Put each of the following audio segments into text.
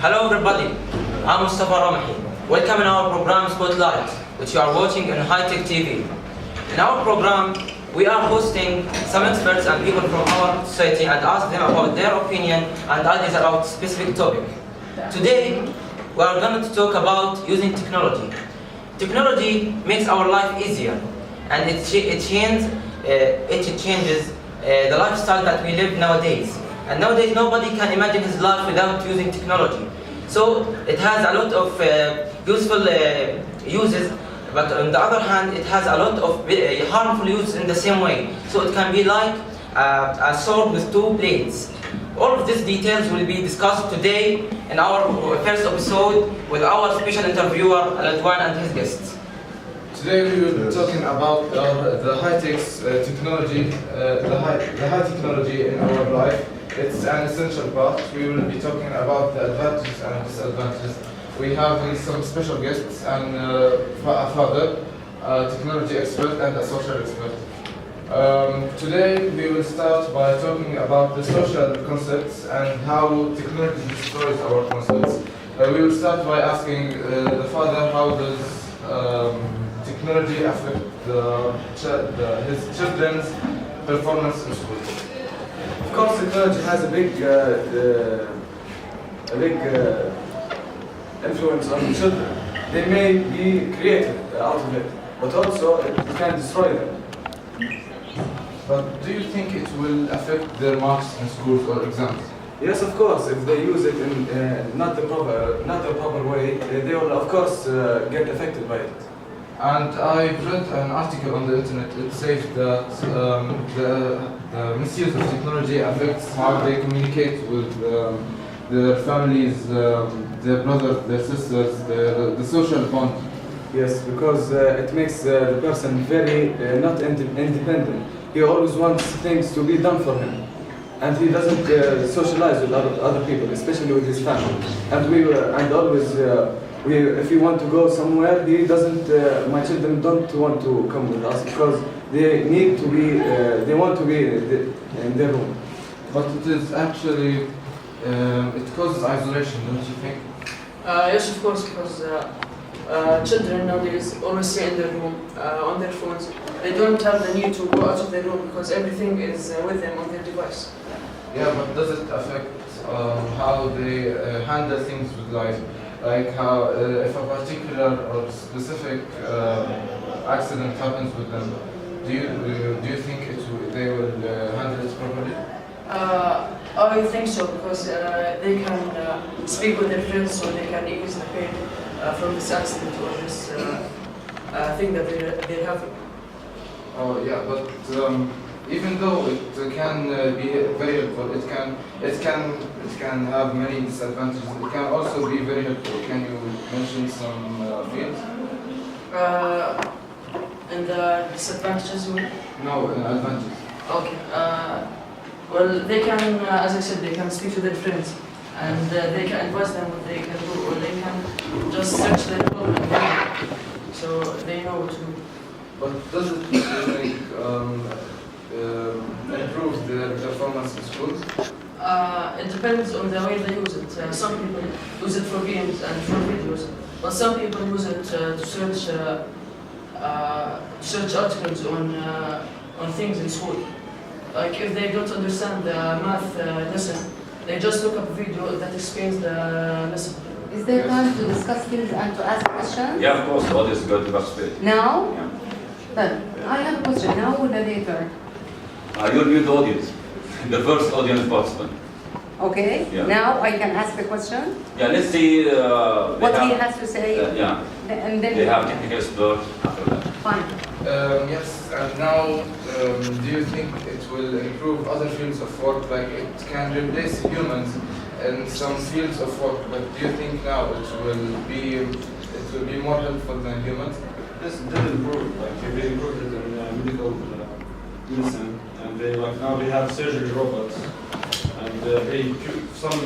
Hello everybody, I'm Mustafa Ramahi. Welcome in our program Spotlight, which you are watching on High Tech TV. In our program, we are hosting some experts and people from our society and ask them about their opinion and ideas about specific topic. Today, we are going to talk about using technology. Technology makes our life easier, and it changes the lifestyle that we live nowadays. And nowadays, nobody can imagine his life without using technology. So it has a lot of useful uses, but on the other hand, it has a lot of harmful uses in the same way. So it can be like a sword with two blades. All of these details will be discussed today in our first episode with our special interviewer, Al-Adwan, and his guests. Today we will be talking about the high-tech technology, the high technology in our life. It's an essential part. We will be talking about the advantages and disadvantages. We have some special guests and a father, a technology expert and a social expert. Today we will start by talking about the social concepts and how technology destroys our concepts. We will start by asking the father, how does technology affect his children's performance in school? Of course, technology has a big influence on children. They may be creative out of it, but also it can destroy them. But do you think it will affect their marks in schools or exams? Yes, of course. If they use it in not the proper way, they will of course get affected by it. And I read an article on the internet. It says that the misuse of technology affects how they communicate with their families, their brothers, their sisters, the social bond. Yes, because it makes the person very not independent. He always wants things to be done for him, and he doesn't socialize with other people, especially with his family. And if you want to go somewhere, he doesn't. My children don't want to come with us because they need to be. They want to be in their room. But it is actually it causes isolation, don't you think? Yes, of course, because children nowadays always stay in their room on their phones. They don't have the need to go out of their room because everything is with them on their device. Yeah, but does it affect how they handle things with life? Like how if a particular or specific accident happens with them, do you think they will handle it properly? I think so, because they can speak with their friends, so they can ease the pain from this accident or this thing that they're having. Oh yeah, but even though it can be very helpful, it can have many disadvantages. It can also be very helpful. Can you mention some fields? And the disadvantages you mean? No, advantages. Okay. Well, they can, as I said, they can speak to their friends, and they can advise them what they can do, or they can just search their problem and do it, so they know what to do. But does it improve their performance in schools? It depends on the way they use it. Some people use it for games and for videos, but some people use it to search articles on things in school. Like if they don't understand the math lesson, they just look up a video that explains the lesson. Is there time to discuss things and to ask questions? Yeah, of course, the audience is going to participate. Now? Yeah. Then, I have a question. Now or later? You'll be the audience, the first audience participant. Okay. Yeah. Now I can ask the question? Yeah, let's see What he has to say? yeah, And then they have technical expert after that. Fine. Yes, and now do you think it will improve other fields of work? Like it can replace humans in some fields of work, but do you think now it will be more helpful than humans? Yes, it did improve. Like they improved it in medical medicine, and now they have surgery robots, and some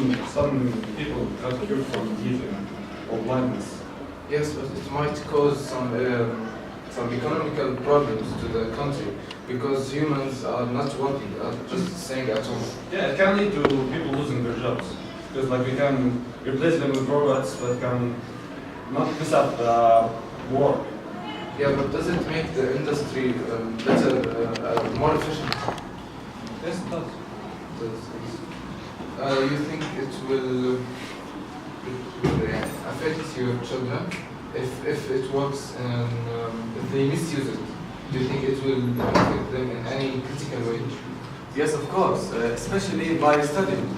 people got cured from vision or blindness. Yes, but it might cause some economical problems to the country because humans are not working, are just staying at home. Yeah, it can lead to people losing their jobs because like we can replace them with robots that can not mess up work. Yeah, but does it make the industry better, more efficient? Yes, it does. You think it will affect your children if it works and if they misuse it? Do you think it will affect them in any critical way? Yes, of course, especially by studying.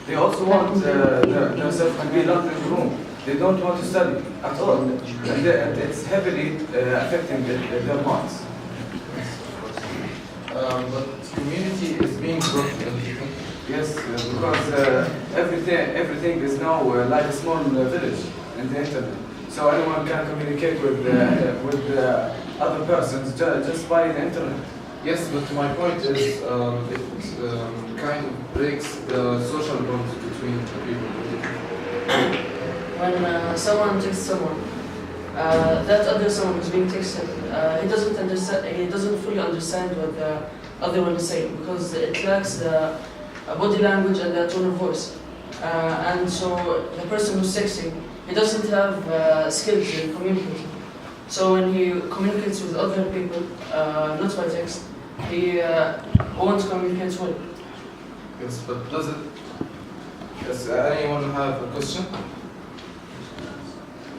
They also want themselves to be locked in the room. They don't want to study at all. And it's heavily affecting their minds. But community is being broken, don't you think? Yes, because everything is now like a small village in the internet. So anyone can communicate with other persons just by the internet. Yes, but my point is it kind of breaks the social bonds between the people. When someone texts someone, that other someone is being texted, he doesn't understand. He doesn't fully understand what the other one is saying because it lacks the body language and the tone of voice. And so the person who's texting, he doesn't have skills in communicating. So when he communicates with other people, not by text, he won't communicate well. Yes, but does anyone have a question?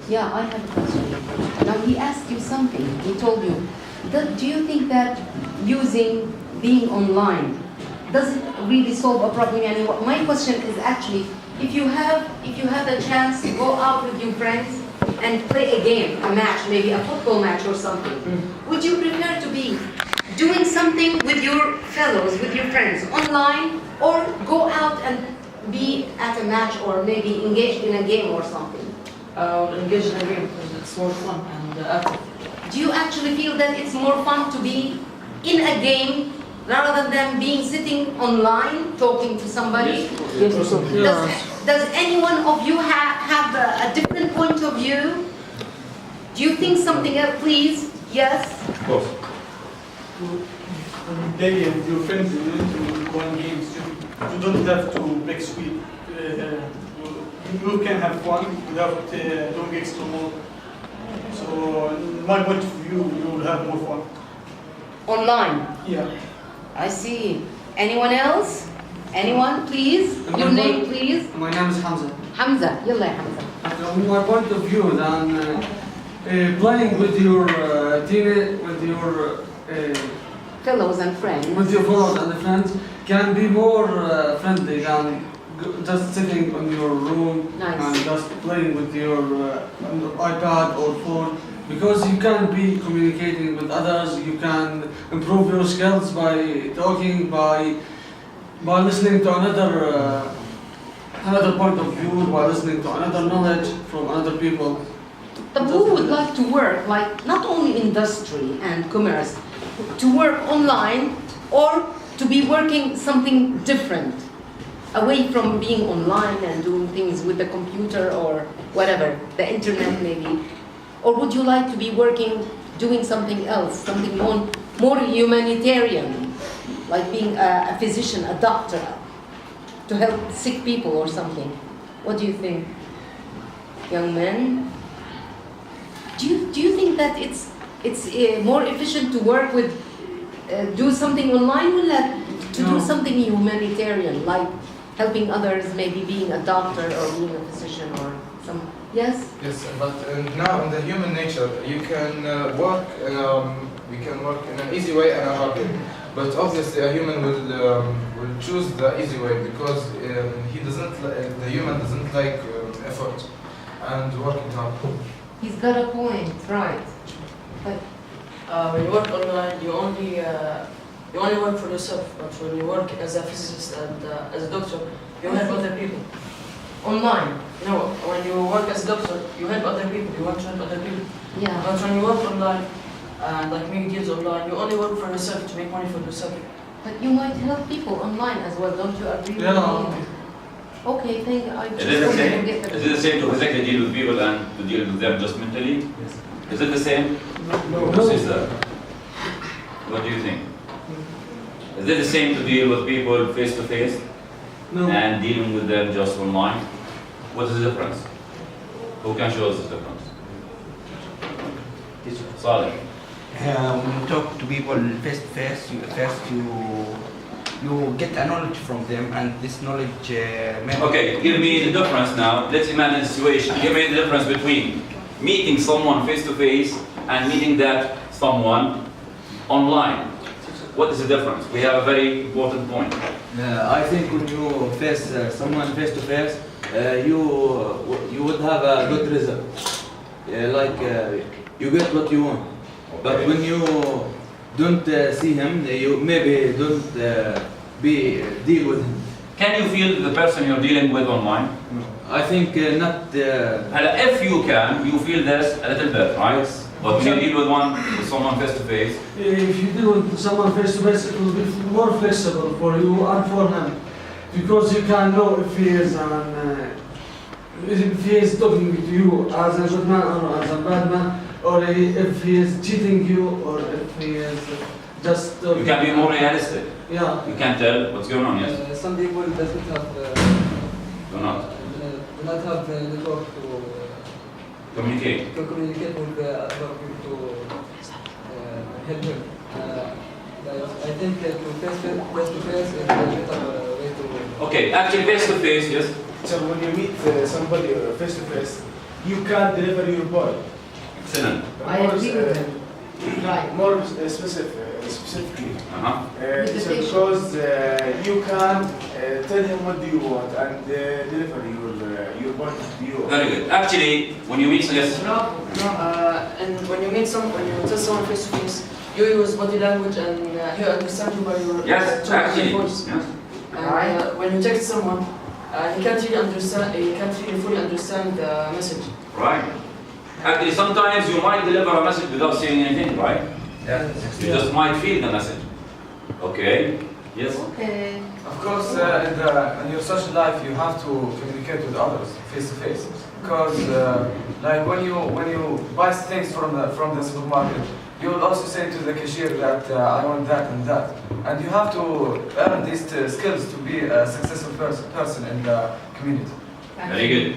Yeah, I have a question. Now, he asked you something. He told you, do you think that being online, does it really solve a problem? And my question is actually, if you have a chance to go out with your friends and play a game, a match, maybe a football match or something, would you prefer to be doing something with your fellows, with your friends online, or go out and be at a match or maybe engaged in a game or something? Engage in a game because it's more fun and active. Do you actually feel that it's more fun to be in a game rather than being sitting online talking to somebody? Yes. Does any one of you have a different point of view? Do you think something else, please? Yes? Of course. Play with your friends, you need to go on games. You don't have to make sweet. You can have fun without doing extra more. So, in my point of view, you will have more fun. Online? Yeah. I see. Anyone else? Anyone, please? Your name, please? My name is Hamza. Hamza. Yalla ya Hamza. From my point of view, then playing with your Fellows and friends. with your fellows and friends can be more friendly than just sitting on your room Nice. and just playing with your iPad or phone. Because you can be communicating with others, you can improve your skills by talking, by listening to another point of view, by listening to another knowledge from other people. But who would like to work, like not only industry and commerce, to work online or to be working something different, away from being online and doing things with the computer or whatever, the internet maybe? Or would you like to be working, doing something else, something more humanitarian, like being a physician, a doctor, to help sick people or something? What do you think, young men? Do you think that it's more efficient to work with, do something online, or to do something humanitarian, like helping others, maybe being a doctor or being a physician or some? Yes? Yes, but now in the human nature, you can we can work in an easy way and a hard way. But obviously, a human will choose the easy way because the human doesn't like effort and working hard. He's got a point, right? But When you work online, you only work for yourself. But when you work as a physicist and as a doctor, you help other people. online, No, when you work as a doctor, you help other people. You want to help other people. yeah. But when you work online and like make deals online, you only work for yourself to make money for yourself. But you might help people online as well, don't you agree with Yeah. me? Okay, thank you. I Is just it the want same? to get the Is it the same to physically deal with people and to deal with them just mentally? Is it the same? No. Sister, what do you think? Is it the same to deal with people face to face No. and dealing with them just online? What is the difference? Who can show us the difference? Saleh. When you talk to people face to face, you get a knowledge from them, and this knowledge. Okay, give me the difference now. Let's imagine a situation. Give me the difference between meeting someone face to face and meeting that someone online. What is the difference? We have a very important point. I think when you face someone face to face, you would have a good result. You get what you want. But when you don't see him, you maybe don't deal with him. Can you feel the person you're dealing with online? I think not. If you can, you feel this a little bit, right? But when you deal with someone face to face. If you deal with someone face to face, it will be more flexible for you and for him, because you can know if he is talking to you as a good man or as a bad man, or if he is cheating you, or if he is just. You can be more realistic. Yeah. You can tell what's going on. Yes. Some people doesn't have. Do not. Do not have the network to Communicate. communicate with the other people to help him. I think to face to face is a better way to. Okay, actually face to face, yes. So when you meet somebody face to face, you can't deliver your point. Excellent. I agree with him. Right. More specifically. With the So patient. because you can tell him what do you want and deliver your point of view. Very good. Actually, when you meet, yes. And when you tell someone face to face, you use body language and he understands you by your Yes, tone of actually. your voice. Yes. And when you text someone, he can't really fully understand the message. Right. Actually, sometimes you might deliver a message without saying anything, right? Yes. You just might feel the message. Okay. Yes. Okay. Of course, in your social life, you have to communicate with others face to face. Because, like when you buy things from the supermarket, you will also say to the cashier that I want that and that, and you have to earn these skills to be a successful person in the community. Very good.